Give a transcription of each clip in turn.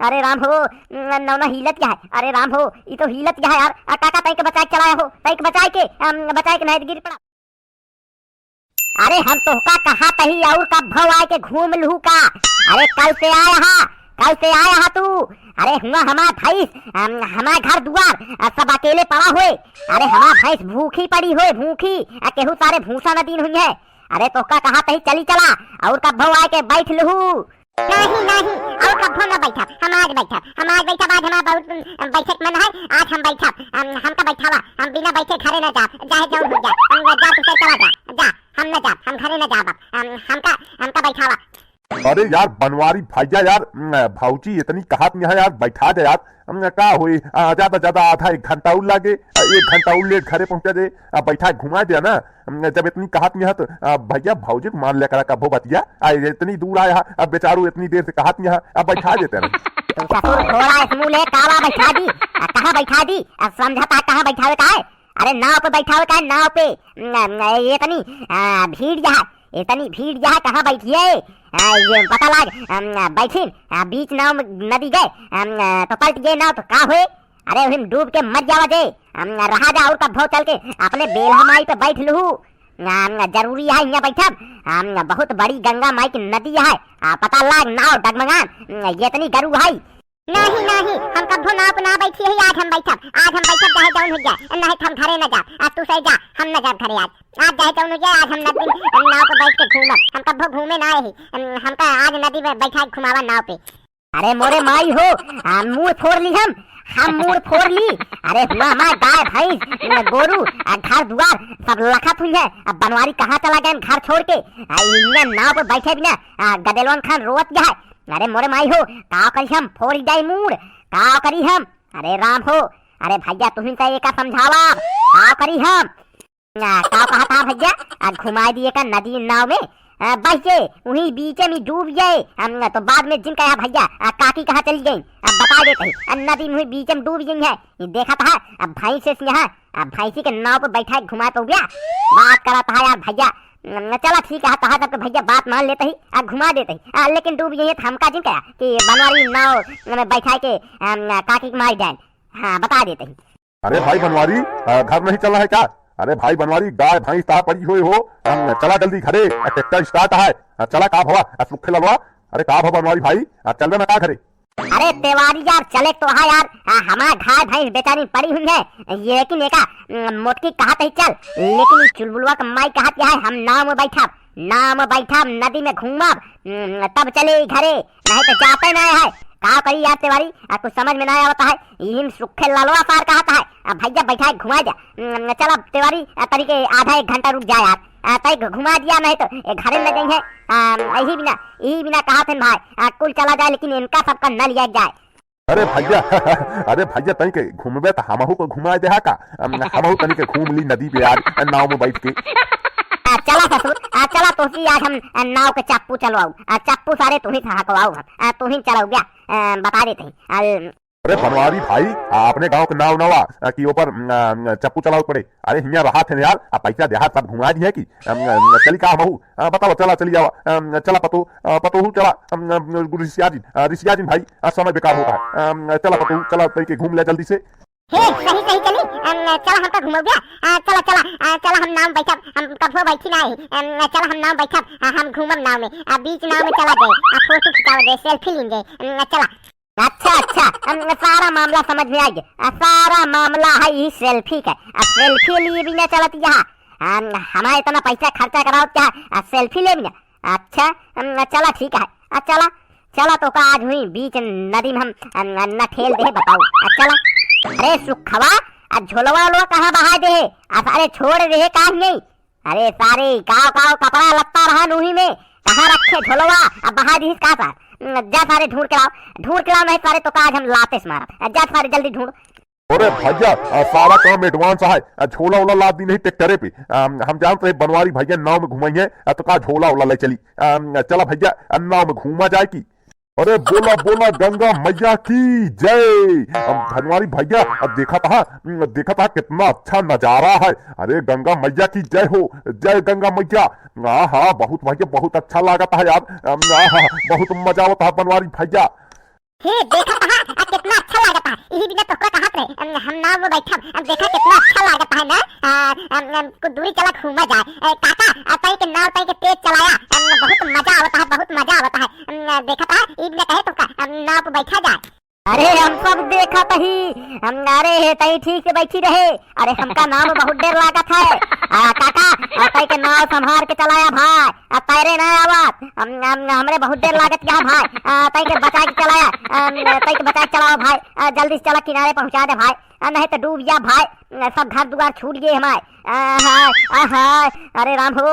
अरे राम हो नौना हिलत क्या है? अरे राम हो ये तो हिलत क्या है यार? काका तई के बचा के चलाया हो, तई के बचाए के नहीं गिर पड़ा। अरे हम तो का कहा तही और कब भव आए के घूम लू का? अरे कल से आया हा तू। अरे हुआ हमार भैंस हमार घर दुआर सब अकेले पड़ा हुए। अरे हमार भैंस भूखी पड़ी हुए, भूखी केहू सारे भूसा न दिन हुई है। अरे तो का कहा तही चली चला और कब भव आए के बैठ लू। नहीं और कब न बैठा, हम आज बैठा आज हमारा बहुत बैठक मन है। आज हम बैठा हमका बैठावा, हम बिना बैठे घरे न जा, चाहे जाऊं हो जा, हम जा तू चला जा, हम न जा, हम घरे न जा बाप, हमका बैठावा। अरे यार बनवारी भैया यार भाऊजी इतनी कहत नहीं है यार, बैठा दे यार। का हुई ज्यादा आधा 1 घंटा उड़ लागे, 1 घंटा उड़ लेट घरे पहुंचा दे, बैठा घुमा दे ना। जब इतनी कहत नहीं है तो भैया भाऊजी को मान लिया करा कबो बतिया। इतनी दूर आया अब बेचारू इतनी देर से कहत नहीं है, अब बैठा देते ना। तू ससुर घोड़ा इसमुल है कावा बैठा दी, कहां बैठा दी? समझता कहां बैठावे का है? अरे नाव पे बैठावे का है, नाव पे। ये इतनी भीड़ जहा, इतनी भीड़ जहा कहां बैठिए? ये पता लाग बैठिन बीच नाव में नदी गए तो पलट गए नाव तो का हुए? अरे उहिम डूब के मर जावा दे, रहा जा और कब भव चल के अपने बेलहा माई पे बैठ लू। जरूरी है यहाँ बैठब, बहुत बड़ी गंगा माई की नदी है, पता लाग नाव डगमगान ये इतनी गरू है। नहीं हम कभी नाव पे ना बैठी है, आज हम बैठब चाहे जाऊन हो जाए, नहीं हम घरे न जा, आज तू सही जा, हम न जा घरे, आज चाहे जाऊन हो जाए, आज हम नदी नाव पे बैठ के घूमब, हम कभी घूमे ना ही, हमका आज नदी में बैठा घुमावा नाव पे। अरे मोरे माई हो मुंह फोड़ ली, हम मुंह फोड़ ली। अरे हमारा गाय भैंस गोरू घर दुआर सब लखत हुई है, अब बनवारी कहाँ चला गए घर छोड़ के? नाव पे बैठे बिना गदेलवन खान रोवत गया है। अरे मोरे माई हो का करी हम फोड़ जाए मूड, का करी हम? अरे राम हो, अरे भैया तुम्हें तो एक समझावा, का करी हम? का कहा था भैया घुमा दिए का नदी नाव में बस जे वही बीच में डूब जाए तो बाद में जिन कहा भैया काकी कहाँ चली गई, अब बता देते ही नदी में बीच में डूब गई है। ये देखा था अब भैंस से यहाँ भैंसी के नाव पे बैठा घुमा तो गया, बात करा था यार भैया। चला ठीक है कहा तब भैया बात मान लेते ही घुमा देते ही, लेकिन डूब गई है तो हमका जिन कहा कि बनवारी नाव में बैठा के काकी मार जाए। हाँ बता देते ही। अरे भाई बनवारी घर नहीं चला है क्या? अरे भाई बनवारी गाय भैंस ता पड़ी हुई हो, चला जल्दी घरे, ट्रैक्टर स्टार्ट है, चला का भवा सुखे ललवा। अरे का भवा बनवारी भाई चल ना का घरे? अरे तेवारी यार चले तो है यार, हमारा गाय भैंस बेचारी पड़ी हुई है, ये लेकिन एक मोटकी कहत ही चल, लेकिन चुलबुलवा का माई कहत है हम नाव में बैठा नदी में घूमब तब चले घरे, नहीं तो जाते ना है। का करी यार तेवारी कुछ समझ में ना आता है, इन सुखे ललवा पार कहता है भैया बैठा घुमा जा। चला तेवारी तरीके आधा 1 घंटा रुक जा यार, तय घुमा दिया, नहीं तो घरे में गई है यही बिना कहा थे भाई कुल चला जाए, लेकिन इनका सबका न लिया जाए। अरे भैया तनी के घूमबे तो हमहू को घुमा दे का, हमहू तनी के घूम ली नदी पे यार नाव में बैठ के। चला ससुर चला तो आज हम नाव के चप्पू चलवाऊ, चप्पू सारे तुम्ही हकवाऊ, तुम्ही चलाऊ गया बता देते हैं। अरे बनवारी भाई अपने गांव के नाव नवा कि ऊपर चप्पू चलाओ पड़े? अरे हियां रहा थे यार पैसा देहात सब घुमा दी है कि चली का महू बताओ, चला चली जावा, चला पतो चला ऋषिया जी भाई समय बेकार होता है, चला पतो चला के घूम ले जल्दी से। सही चली चला हमका घुमा गया, चला हम नाव बैठा, हम कभी बैठी नहीं, चला हम नाव बैठा, हम घूमब नाव में, बीच नाव में चला गए, फोटो खिंचाव दे, सेल्फी लेंगे, चला। अच्छा सारा मामला समझ में आ गया, सारा मामला है ये सेल्फी का, सेल्फी लिए भी ना चलती यहाँ, हमारा इतना पैसा खर्चा कराओ क्या सेल्फी ले भी ना? अच्छा चला ठीक है, चला तो का आज हुई बीच नदी में हम न ठेल दे बताओ, चला। अरे सुखवा झोलवा लो कहाँ बहा दे, सारे छोड़ रहे का नहीं? अरे सारे काव कपड़ा लत्ता रहा नूही में, कहाँ रखे झोलवा, अब बहा दी का सा, जा सारे ढूंढ के लाओ नहीं सारे तो आज हम लाते मारा, जा सारे जल्दी ढूंढ। अरे भैया सारा काम एडवांस है, झोला उला लाद दी नहीं ट्रैक्टरे पे, हम जानते हैं बनवारी भैया नाव में घुमाई है तो का झोला उला ले चली, चला भैया नाव में घूमा जाए की। अरे बोला गंगा मैया की जय। बनवारी भैया अब देखा था कितना अच्छा नजारा है। अरे गंगा मैया की जय हो, जय गंगा मैया। हाँ बहुत भैया बहुत अच्छा लगा था यार, बहुत मजा आता है बनवारी भैया। हे देखा कहा कितना अच्छा लगता है, यही बिना तोहरा कहत रहे हम नाव में बैठब, देखा कितना अच्छा लगता है ना। कुछ दूरी चला घूमा जाए काका, तई के नाव तई के तेज चलाया, बहुत मजा आवता है, बहुत मजा आवता है। देखा था ई बिना कहे तुमका नाव पे बैठा जाए। अरे हम सब देखा तही, अरे हे तई ठीक से बैठी रहे, अरे हमका नाव बहुत देर लागत है। काका तई के नाव संभाल के चलाया भाई, तैरे ना आवत, हमरे बहुत देर लागत क्या भाई, तई के बचा के चलाया, तई के बचा के चलाओ भाई, जल्दी से चला किनारे पहुंचा दे भाई, नहीं तो डूब जा भाई, सब घर दुआर छूट गए हमारे। अरे राम हो,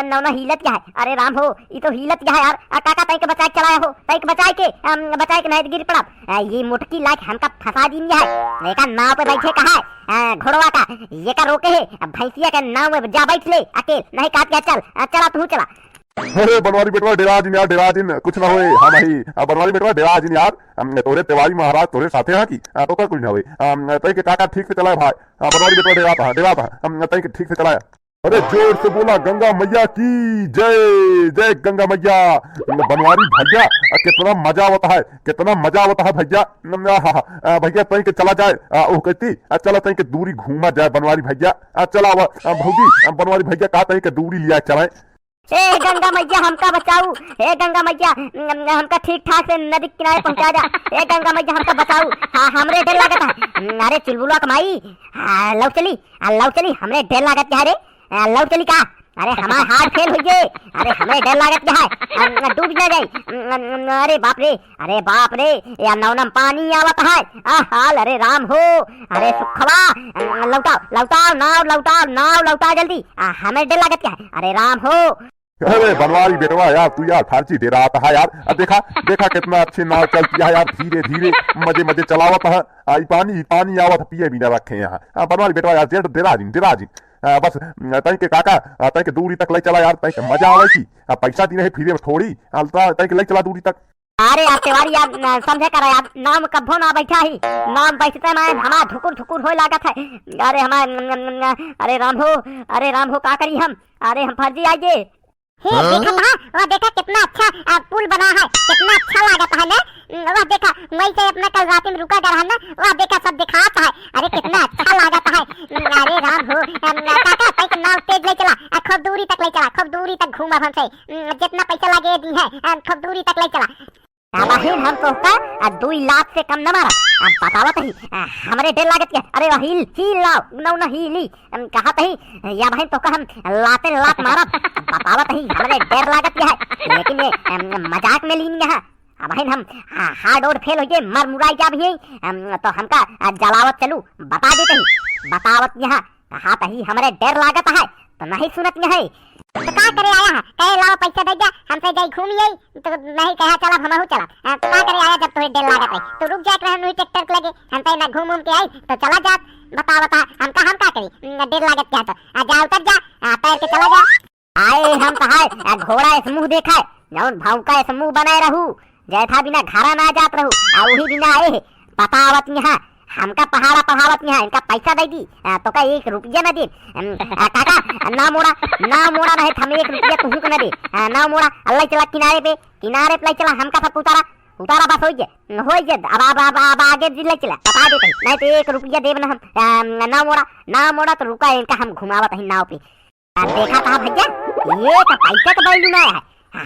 नौना हिलत क्या है, अरे राम हो ये तो हिलत क्या है यार। काका तई के बचा के चलाया हो, तई के बचा के नहीं तो गिर पड़ा। ये मुटकी लाख हमका फंसा दी है, लेका नाव पे बैठे कहा है घोड़वा का, ये का रोके है भैंसिया के नाव में जा बैठ ले अकेले, नहीं काट के चल, चला तू चला। अरे बनवारी बेटवा डेरा जिन यार, डेरा जिन कुछ ना होए। हाँ नहीं बनवारी बेटवा डेरा जिन यार, तोरे तिवारी महाराज तोरे साथे हैं की तो का कुछ ना होए। तई के काका ठीक से चलाए भाई, बनवारी बेटवा डेरा था तई के ठीक से चलाया। अरे जोर से बोला गंगा मैया की जय, जय गंगा मैया। बनवारी भैया कितना मजा होता है, कितना मजा होता है भैया। भैया तई के चला जाए, ओ कहती चला तई के दूरी घूमा जाए बनवारी भैया, चला भौजी बनवारी भैया कहा तई के दूरी लिया चलाए। ए गंगा मैया हमका बचाऊ, हे गंगा मैया हमका ठीक ठाक से नदी किनारे पहुंचा जा, ए गंगा मैया हमका बचाऊ, हाँ हमरे डर लागत है। अरे चुलबुला कमाई लव चली हमरे डर लागत क्या रे, लव चली का, अरे हमारे हाथ फेल हो गए, अरे हमें डर लागत क्या है, डूब ना जाए। अरे बाप रे या नौना पानी आवत है, हाल अरे राम हो, अरे सुखवा लौटाओ नाव लौटाओ जल्दी, हमें डर लागत क्या है, अरे राम हो। अरे बनवारी बेटवा यार तू यार फारसी दे रहा था यार, देखा कितना अच्छी नाव चलती है यार, धीरे धीरे मजे चलावत है, पानी आवत पिए भी ना रखे यहाँ। बनवारी बेटवा यार डेरा जी बस तई के काका तई के दूरी तक ले चला यार, तई के मजा आवे की, पैसा दी नहीं फिर थोड़ी तई के ले चला दूरी तक। अरे यार तिवारी यार समझे कर यार, नाम कभो ना बैठा ही, नाम बैठते मैं हमारा ठुकुर हो लागत है। अरे हमारा अरे राम हो का करी हम, अरे हम फर्जी आइए। हे देखा था वह, देखा कितना अच्छा पुल बना है, कितना अच्छा लागत है ना, वह देखा वही से अपना कल रात में रुका कर ना, वह देखा सब दिखाता है, अरे कितना अच्छा लागत है। अरे राम हो काका तई के नाव तेज ले चला, खूब दूरी तक ले चला, खूब दूरी तक घूमा हमसे, जितना पैसा लगे दी है खूब दूरी तक ले चला। बहिन हम तो 2 लाख से कम न मारा, अब बतावत ही हमरे डर लागत क्या, अरे हिल लाओ नौना हिली कहा तही या बहन तो का हम लाते लात मारा, बतावत ही हमरे डर लागत क्या है, लेकिन ये मजाक में लीन है। बहन हम हार्ड और फेल हो गए, मर मुराई जा भी तो हमका जलावत चलू बता देते ही, बतावत यहाँ कहा तही हमरे डर लागत है तो नहीं सुनत है, तो का करे आया है, कहे लाओ पैसा दे जा हमसे जाई घूम यही, तो नहीं कहा चला हमहू चला, तो का करे आया जब तुम्हें डर लागत है, तो रुक जाए हम नहीं ट्रैक्टर के लगे, हम तो ना घूम के आई तो चला जा, बता हम का करी, डर लागत क्या तो जा उतर जा, तैर के चला जा। आए हम तो है घोड़ा इस मुंह देखा है, जौन भौंका इस मुंह बनाए रहू, जैथा बिना घरा ना जात रहू, वही बिना आए है, बतावत यहाँ हमका पहाड़ा पढ़ावत यहाँ, इनका पैसा दे दी तो का 1 रुपया न दे, काका ना मोड़ा नहीं हम 1 रुपया तुझू को न दे, ना मोड़ा अल्लाह चला किनारे पे ले चला, हमका सब उतारा बस हो गए, अब आगे ले चला बता देते नहीं तो 1 रुपया देव न हम, ना मोड़ा तो रुका इनका हम घुमावत ही नाव पे। देखा था भैया ये का पैसा का बैलू ना है,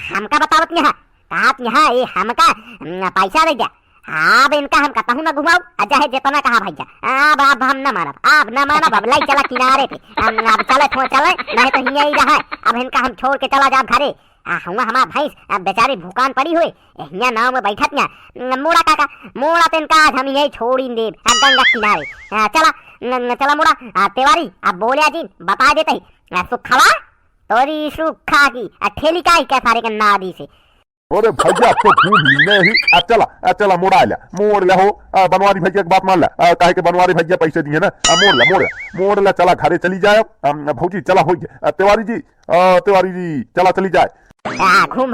हमका बतावत यहाँ ये हमका पैसा दे दिया, अब इनका हम कहता हूँ ना घुमाओ, चाहे जितना कहा भैया, अब हम न मानब, अब ले चला किनारे पे, अब चले नहीं तो हिया ही रहा, अब इनका हम छोड़ के चला जा घरे। हुआ हमारा भैंस बेचारी भूकान पड़ी हुई यहाँ नाव में बैठत ना, मोड़ा तो इनका आज हम यही छोड़ ही दे गंगा किनारे, चला मोड़ा तिवारी अब बोलिया जी बता देते सुखवा तोरी सुखा की ठेली का ही क्या सारे के नादी से। अरे भैया तो घूम लीने ही, चला मोड़ ला हो, बनवारी भैया की बात मान ला, काहे के बनवारी भैया पैसे दिए ना, मोड़ ला चला घरे चली जाए, भौजी चला हो गया, तिवारी जी चला चली जाए, घूम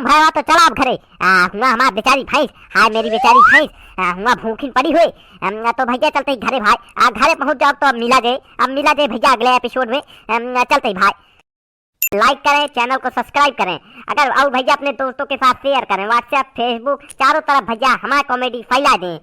भाई तो चला अब घरे, हमारी बेचारी भैंस, हाय मेरी बेचारी भैंस हुआ भूखी पड़ी हुई, तो भैया चलते घरे भाई, घरे पहुंच जाओ तो अब मिला जाए भैया अगले एपिसोड में, चलते भाई। लाइक करें, चैनल को सब्सक्राइब करें। अगर और भैया अपने दोस्तों के साथ शेयर करें, व्हाट्सएप, फेसबुक, चारों तरफ भैया हमारा कॉमेडी फैला दें।